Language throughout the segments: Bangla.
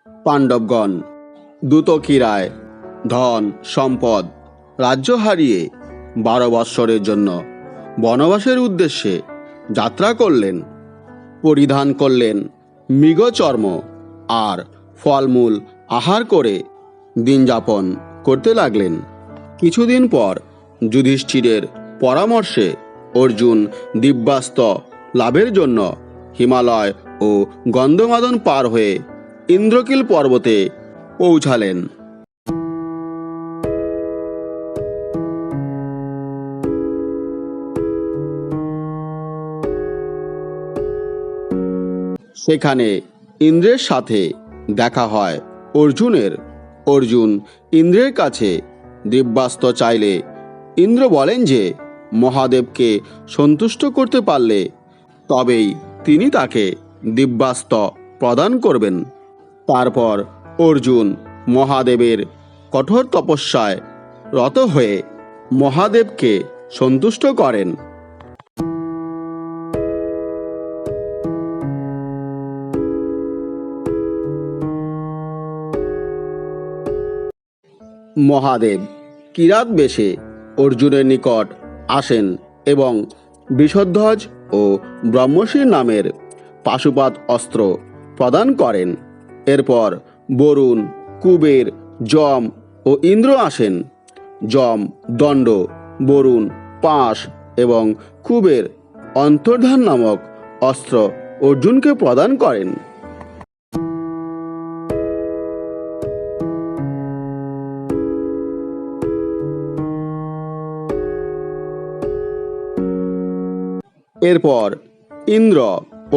পাণ্ডবগণ দুতকিরায় ধন সম্পদ রাজ্য হারিয়ে 12 বৎসরের জন্য বনবাসের উদ্দেশ্যে যাত্রা করলেন। পরিধান করলেন মৃগচর্ম আর ফলমূল আহার করে দিন যাপন করতে লাগলেন। কিছুদিন পর যুধিষ্ঠিরের পরামর্শে অর্জুন দিব্যাস্ত্র লাভের জন্য হিমালয় ও গন্ধমাদন পার হয়ে ইন্দ্রকিল পর্বতে পৌঁছালেন। সেখানে ইন্দ্রের সাথে দেখা হয় অর্জুনের। অর্জুন ইন্দ্রের কাছে দিব্যাস্ত্র চাইলে ইন্দ্র বলেন যে মহাদেবকে সন্তুষ্ট করতে পারলে তবেই তিনি তাকে দিব্যাস্ত্র প্রদান করবেন। তারপর অর্জুন মহাদেবের কঠোর তপস্যায় রত হয়ে মহাদেবকে সন্তুষ্ট করেন। মহাদেব কিরাত বেশে অর্জুনের নিকট আসেন এবং বৃষধ্বজ ও ব্রহ্মশির নামের পাশুপাত অস্ত্র প্রদান করেন। এরপর বরুণ, কুবের, যম ও ইন্দ্র আসেন। যম দণ্ড, বরুণ পাশ এবং কুবের অন্তর্ধান নামক অস্ত্র অর্জুনকে প্রদান করেন। এরপর ইন্দ্র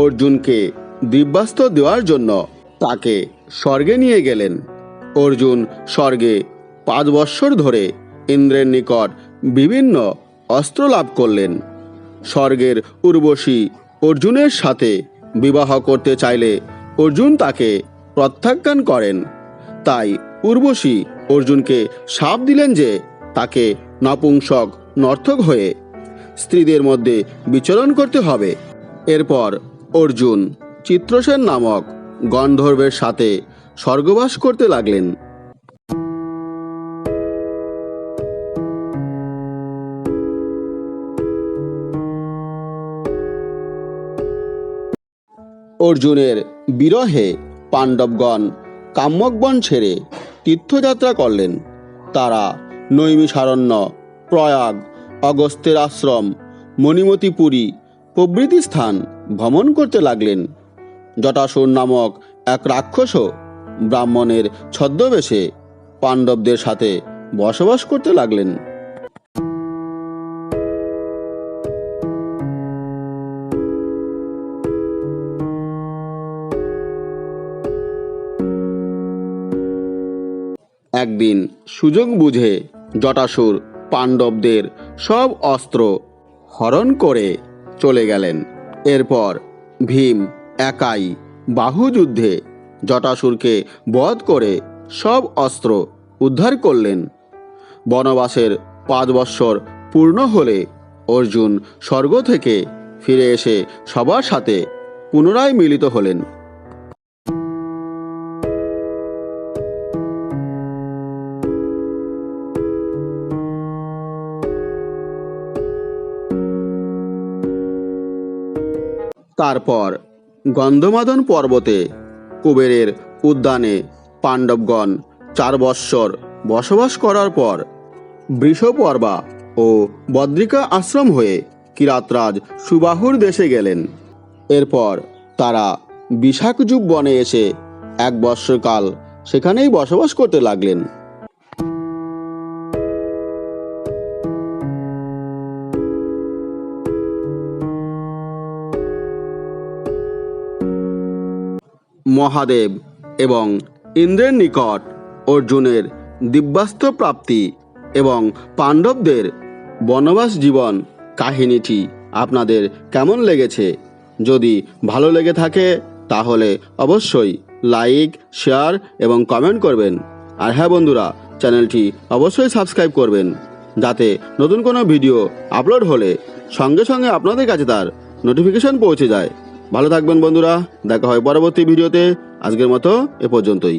অর্জুনকে দিব্যাস্ত্র দেওয়ার জন্য তাকে স্বর্গে নিয়ে গেলেন। অর্জুন স্বর্গে 5 বৎসর ধরে ইন্দ্রের নিকট বিভিন্ন অস্ত্র লাভ করলেন। স্বর্গের উর্বশী অর্জুনের সাথে বিবাহ করতে চাইলে অর্জুন তাকে প্রত্যাখ্যান করেন। তাই উর্বশী অর্জুনকে শাপ দিলেন যে তাকে নপুংসক নর্তক হয়ে স্ত্রীদের মধ্যে বিচরণ করতে হবে। এরপর অর্জুন চিত্রসেন নামক গন্ধর্বের সাথে স্বর্গবাস করতে লাগলেন। অর্জুনের বিরহে পাণ্ডবগণ কাম্যকবন ছেড়ে তীর্থযাত্রা করলেন। তারা নৈমিষারণ্য, প্রয়াগ, অগস্ত্যের আশ্রম, মণিমতিপুরী প্রভৃতি স্থান ভ্রমণ করতে লাগলেন। জটাসুর নামক এক রাক্ষসও ব্রাহ্মণের ছদ্মবেশে পাণ্ডবদের সাথে বসবাস করতে লাগলেন। একদিন সুযোগ বুঝে জটাসুর পাণ্ডবদের সব অস্ত্র হরণ করে চলে গেলেন। এরপর ভীম একাই বাহুযুদ্ধে জটাসুরকে বধ করে সব অস্ত্র উদ্ধার করলেন। বনবাসের 5 বৎসর পূর্ণ হলে অর্জুন স্বর্গ থেকে ফিরে এসে সবার সাথে পুনরায় মিলিত হলেন। তারপর গন্ধমাদন পর্বতে কুবেরের উদ্যানে পাণ্ডবগণ 4 বৎসর বসবাস করার পর বৃষপর্বা ও বদ্রিকা আশ্রম হয়ে কিরাতরাজ সুবাহুর দেশে গেলেন। এরপর তারা বিশাখযুগ বনে এসে 1 বৎসরকাল সেখানেই বসবাস করতে লাগলেন। মহাদেব এবং ইন্দ্রের নিকট অর্জুনের দিব্যাস্ত্র প্রাপ্তি এবং পাণ্ডবদের বনবাস জীবন কাহিনীটি আপনাদের কেমন লেগেছে? যদি ভালো লেগে থাকে তাহলে অবশ্যই লাইক, শেয়ার এবং কমেন্ট করবেন। আর হ্যাঁ বন্ধুরা, চ্যানেলটি অবশ্যই সাবস্ক্রাইব করবেন যাতে নতুন কোনো ভিডিও আপলোড হলে সঙ্গে সঙ্গে আপনাদের কাছে তার নোটিফিকেশন পৌঁছে যায়। ভালো থাকবেন বন্ধুরা, দেখা হয় পরবর্তী ভিডিওতে। আজকের মতো এ পর্যন্তই।